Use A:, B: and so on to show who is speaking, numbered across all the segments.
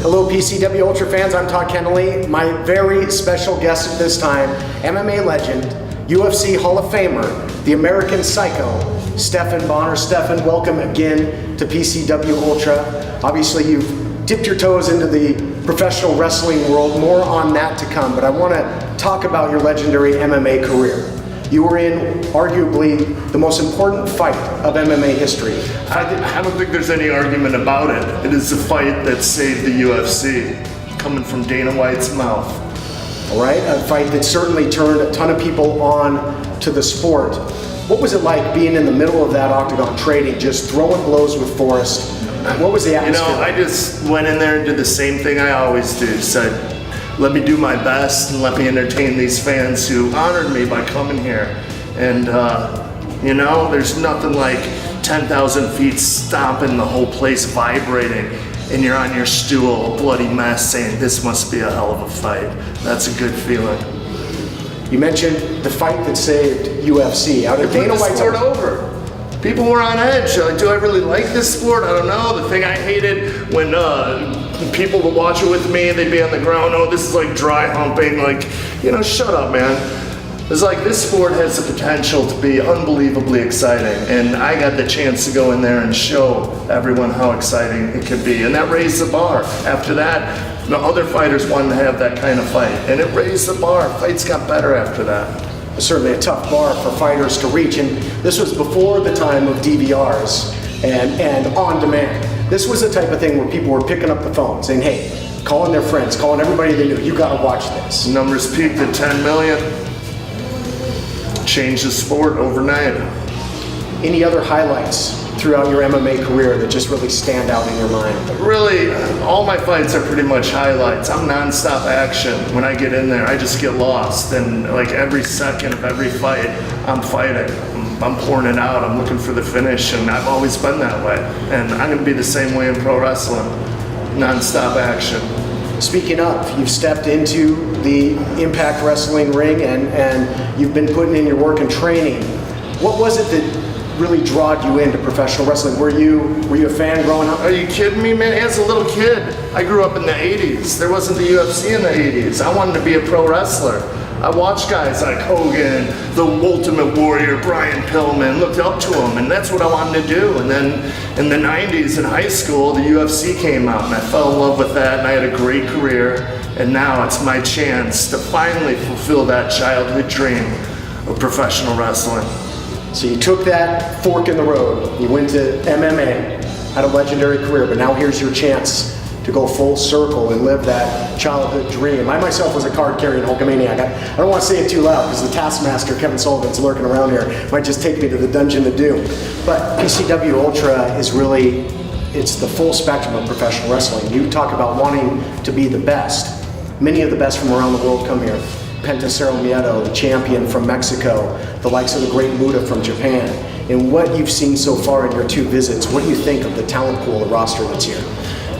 A: Hello PCW Ultra fans, I'm Todd Kennelly. My very special guest at this time, MMA legend, UFC Hall of Famer, the American Psycho, Stephan Bonnar. Stephan, welcome again to PCW Ultra. Obviously you've dipped your toes into the professional wrestling world, more on that to come, but I want to talk about your legendary MMA career. You were in arguably the most important fight of MMA history.
B: I don't think there's any argument about it. It is the fight that saved the UFC, coming from Dana White's mouth.
A: All right, a fight that certainly turned a ton of people on to the sport. What was it like being in the middle of that octagon, trading, just throwing blows with Forrest? What was the atmosphere?
B: You know, I just went in there and did the same thing I always do. Said, let me do my best and let me entertain these fans who honored me by coming here. And you know, there's nothing like 10,000 feet stomping, the whole place vibrating, and you're on your stool, a bloody mess, saying this must be a hell of a fight. That's a good feeling.
A: You mentioned the fight that saved UFC. Out of Dana White's
B: sport over. People were on edge. Like, do I really like this sport? I don't know. The thing I hated when people would watch it with me, they'd be on the ground, oh, this is like dry humping. Like, you know, shut up, man. It's like this sport has the potential to be unbelievably exciting, and I got the chance to go in there and show everyone how exciting it could be, and that raised the bar. After that, the other fighters wanted to have that kind of fight, and it raised the bar. Fights got better after that.
A: Certainly a tough bar for fighters to reach, and this was before the time of DVRs and on demand. This was the type of thing where people were picking up the phone saying, hey, calling their friends, calling everybody they knew, you gotta watch this.
B: Numbers peaked at 10 million. Changed the sport overnight.
A: Any other highlights throughout your MMA career that just really stand out in your mind?
B: Really, all my fights are pretty much highlights. I'm non-stop action. When I get in there, I just get lost. And like every second of every fight, I'm fighting. I'm pouring it out. I'm looking for the finish, and I've always been that way. And I'm gonna be the same way in pro wrestling. Non-stop action.
A: Speaking of, you've stepped into the Impact Wrestling ring and you've been putting in your work and training. What was it that really drawed you into professional wrestling? Were you a fan growing up?
B: Are you kidding me, man? As a little kid, I grew up in the 80s. There wasn't the UFC in the 80s. I wanted to be a pro wrestler. I watched guys like Hogan, the Ultimate Warrior, Brian Pillman, looked up to him, and that's what I wanted to do. And then in the 90s in high school, the UFC came out, and I fell in love with that, and I had a great career. And now it's my chance to finally fulfill that childhood dream of professional wrestling.
A: So you took that fork in the road, you went to MMA, had a legendary career, but now here's your chance to go full circle and live that childhood dream. I myself was a card-carrying Hulkamaniac. I don't want to say it too loud because the Taskmaster, Kevin Sullivan's lurking around here, might just take me to the dungeon to do. But PCW Ultra is really, it's the full spectrum of professional wrestling. You talk about wanting to be the best. Many of the best from around the world come here. Penta Miedo, the champion from Mexico, the likes of the great Muda from Japan. And what you've seen so far in your 2 visits, what do you think of the talent pool, the roster that's here?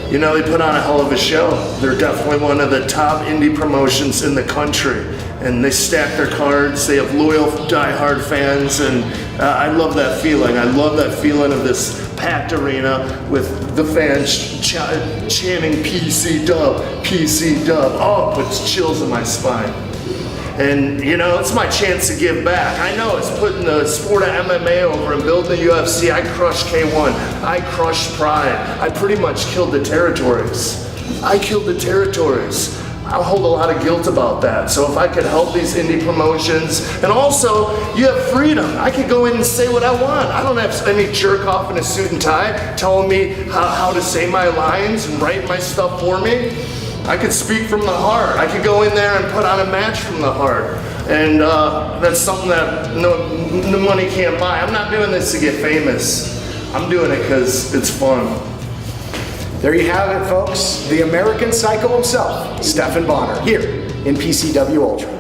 B: You know, they put on a hell of a show. They're definitely one of the top indie promotions in the country. And they stack their cards, they have loyal, die-hard fans, and I love that feeling. I love that feeling of this packed arena with the fans chanting PC dub, PC dub. Oh, it puts chills in my spine. And you know, it's my chance to give back. I know it's putting the sport of MMA over and building the UFC. I crushed K1, I crushed Pride. I pretty much killed the territories. I killed the territories. I hold a lot of guilt about that. So if I could help these indie promotions, and also you have freedom. I could go in and say what I want. I don't have any jerk off in a suit and tie telling me how to say my lines and write my stuff for me. I could speak from the heart. I could go in there and put on a match from the heart. And that's something that no money can't buy. I'm not doing this to get famous. I'm doing it because it's fun.
A: There you have it, folks. The American Psycho himself, Stephan Bonnar, here in PCW Ultra.